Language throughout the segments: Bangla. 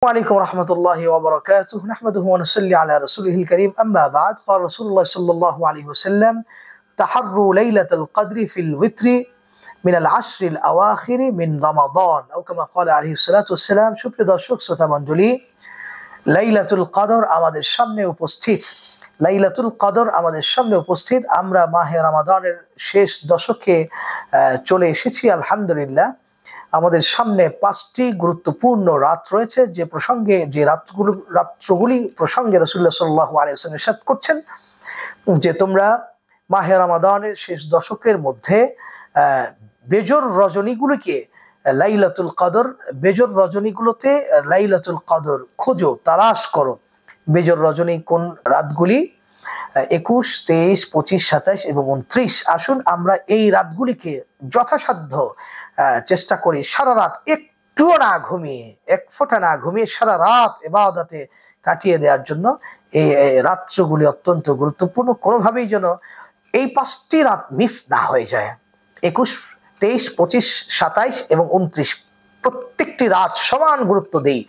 عليكم ورحمة الله وبركاته. نحمده ونصلي على رسوله الكريم. أما بعد، قال رسول الله صلى الله عليه وسلم: تحروا ليلة القدر في الوتر من العشر الأواخر من رمضان، أو كما قال عليه الصلاة والسلام। সুপ্রিয় দর্শক শ্রোতা মণ্ডলী, লাইলাতুল কদর আমাদের সামনে উপস্থিত। লাইলাতুল কদর আমাদের সামনে উপস্থিত। আমরা মাহে রমাদানের শেষ দশকে চলে এসেছি আলহামদুলিল্লাহ। আমাদের সামনে 5টি গুরুত্বপূর্ণ রাত রয়েছে, যে প্রসঙ্গে যে রাত্রগুলি প্রসঙ্গে রাসূলুল্লাহ সাল্লাল্লাহু আলাইহি ওয়াসাল্লাম ইরশাদ করছেন যে তোমরা মাহে রমাদানের শেষ দশকের মধ্যে বেজর রজনীগুলোকে লাইলাতুল কদর, বেজর রজনীগুলোতে লাইলাতুল কদর খোঁজো, তালাশ করো। বেজর রজনী কোন রাতগুলি? 21, 23, 25, 27 এবং 29। আসুন আমরা এই রাতগুলিকে যথাসাধ্য চেষ্টা করি সারা রাত একটুও না ঘুমিয়ে, এক ফোঁটা না ঘুমিয়ে সারা রাত ইবাদতে কাটিয়ে দেওয়ার জন্য। এই রাত্রগুলি অত্যন্ত গুরুত্বপূর্ণ, কোনোভাবেই যেন এই 5টি রাত মিস না হয়ে যায়। 21, 23, 25, 27 এবং 29 প্রত্যেকটি রাত সমান গুরুত্ব দেই।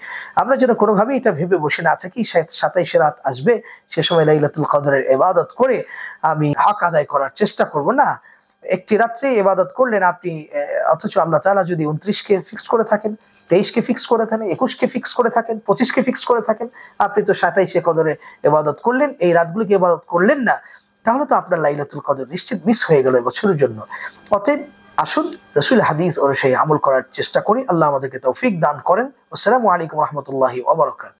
আমরা যেন কোনোভাবেই এটা ভেবে বসে না থাকি 27 রাত আসবে, সে সময় লাইলাতুল কদরের ইবাদত করে আমি হক আদায় করার চেষ্টা করব না। একটি রাত্রে ইবাদত করলেন আপনি, অথচ আল্লাহ তাআলা যদি 29কে ফিক্স করে থাকেন, 23কে ফিক্স করে থাকেন, 21কে ফিক্স করে থাকেন, 25কে ফিক্স করে থাকেন, আপনি তো 27 কদরে ইবাদত করলেন, এই রাতগুলিকে ইবাদত করলেন না, তাহলে তো আপনার লাইলাতুল কদর নিশ্চিত মিস হয়ে গেল বছরের জন্য। অতএব আসুন রাসূল হাদিস অনুযায়ী আমল করার চেষ্টা করি। আল্লাহ আমাদেরকে তৌফিক দান করেন। আসসালামু আলাইকুম ওয়া রাহমাতুল্লাহি ওয়া বারাকাতুহু।